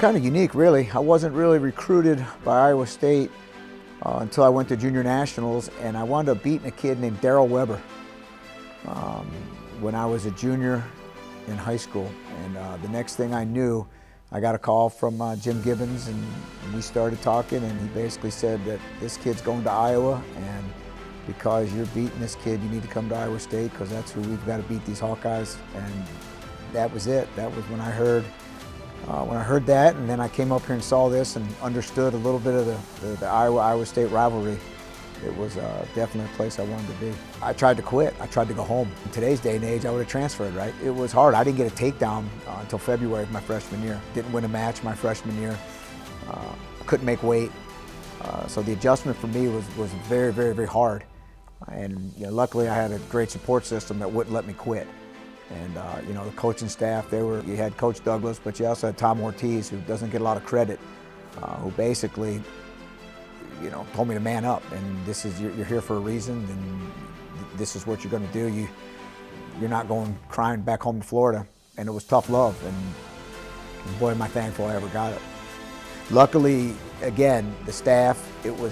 kind of unique, really. I wasn't really recruited by Iowa State until I went to junior nationals, and I wound up beating a kid named Darrell Weber when I was a junior in high school. And the next thing I knew, I got a call from Jim Gibbons, and we started talking, and he basically said that this kid's going to Iowa, and because you're beating this kid, you need to come to Iowa State, because that's who we've got to beat, these Hawkeyes. And that was it. That was when I heard that, and then I came up here and saw this and understood a little bit of the Iowa State rivalry. It was definitely a place I wanted to be. I tried to quit. I tried to go home. In today's day and age, I would have transferred, right? It was hard. I didn't get a takedown until February of my freshman year. Didn't win a match my freshman year. Couldn't make weight. So the adjustment for me was very, very, very hard. And luckily I had a great support system that wouldn't let me quit. And the coaching staff, you had Coach Douglas, but you also had Tom Ortiz, who doesn't get a lot of credit, who basically told me to man up, and you're here for a reason, and this is what you're going to do. You're not going crying back home to Florida. And it was tough love, and boy, am I thankful I ever got it. Luckily, again, the staff, we were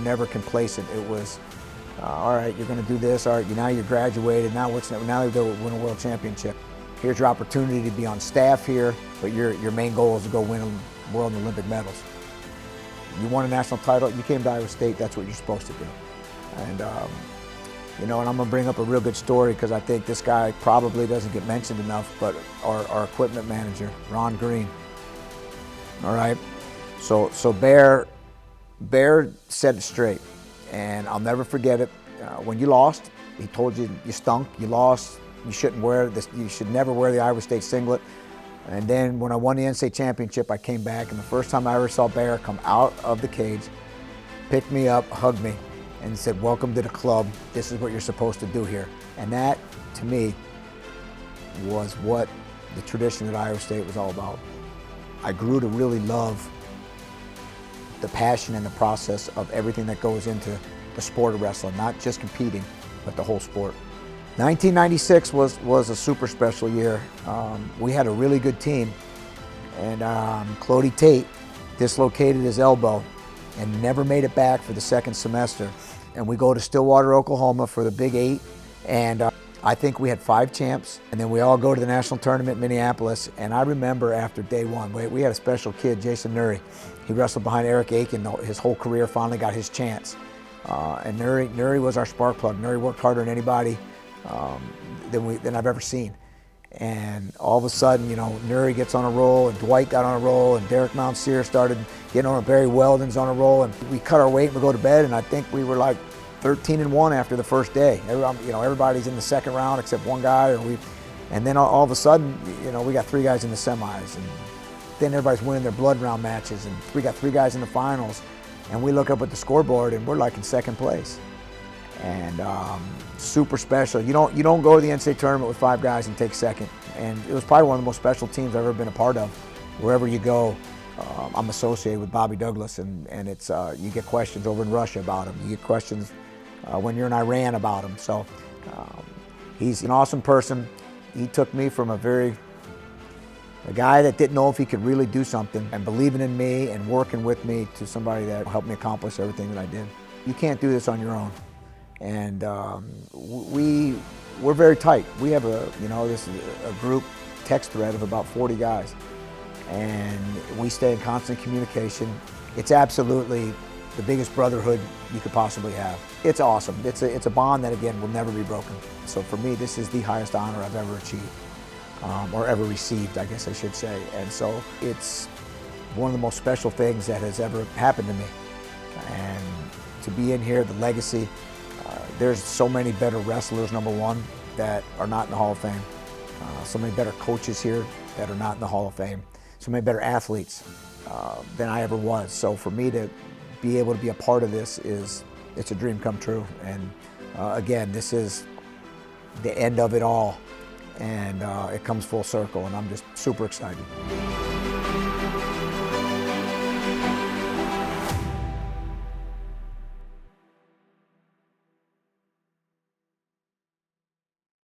never complacent. It was, all right, you're going to do this. All right, now you're graduated. Now you go win a world championship. Here's your opportunity to be on staff here, but your main goal is to go win world and Olympic medals. You won a national title. You came to Iowa State. That's what you're supposed to do. And and I'm going to bring up a real good story, because I think this guy probably doesn't get mentioned enough. But our equipment manager, Ron Green. All right. So Bear set it straight. And I'll never forget it. When you lost, he told you stunk, you lost, you shouldn't wear this, you should never wear the Iowa State singlet. And then when I won the NCAA championship, I came back, and the first time I ever saw Bear come out of the cage, picked me up, hugged me, and said, "Welcome to the club. This is what you're supposed to do here." And that, to me, was what the tradition at Iowa State was all about. I grew to really love the passion and the process of everything that goes into the sport of wrestling, not just competing, but the whole sport. 1996 was a super special year. We had a really good team, and Clody Tate dislocated his elbow and never made it back for the second semester. And we go to Stillwater, Oklahoma for the Big 8, and I think we had 5 champs, and then we all go to the national tournament in Minneapolis. And I remember after day one, we had a special kid, Jason Nuri. He wrestled behind Eric Aiken his whole career, finally got his chance. And Nuri was our spark plug. Nuri worked harder than anybody than I've ever seen. And all of a sudden, Nuri gets on a roll, and Dwight got on a roll, and Derek Mountsier started getting on. Barry Weldon's on a roll, and we cut our weight and we go to bed. And I think we were like 13-1 after the first day. Everybody's in the second round except one guy, and then all of a sudden, we got 3 guys in the semis, and then everybody's winning their blood round matches, and we got 3 guys in the finals, and we look up at the scoreboard, and we're like in second place. And super special. You don't go to the NCAA tournament with 5 guys and take second. And it was probably one of the most special teams I've ever been a part of. Wherever you go, I'm associated with Bobby Douglas, and it's you get questions over in Russia about him. You get questions when you're in Iran about him. So he's an awesome person. He took me from a guy that didn't know if he could really do something, and believing in me and working with me, to somebody that helped me accomplish everything that I did. You can't do this on your own. And we're very tight. We have this is a group text thread of about 40 guys, and we stay in constant communication. It's absolutely the biggest brotherhood you could possibly have. It's awesome. It's a bond that, again, will never be broken. So for me, this is the highest honor I've ever achieved, or ever received, I guess I should say. And so it's one of the most special things that has ever happened to me. And to be in here, the legacy. There's so many better wrestlers, number one, that are not in the Hall of Fame. So many better coaches here that are not in the Hall of Fame. So many better athletes than I ever was. So for me to be able to be a part of this it's a dream come true. And again, this is the end of it all. And it comes full circle, and I'm just super excited.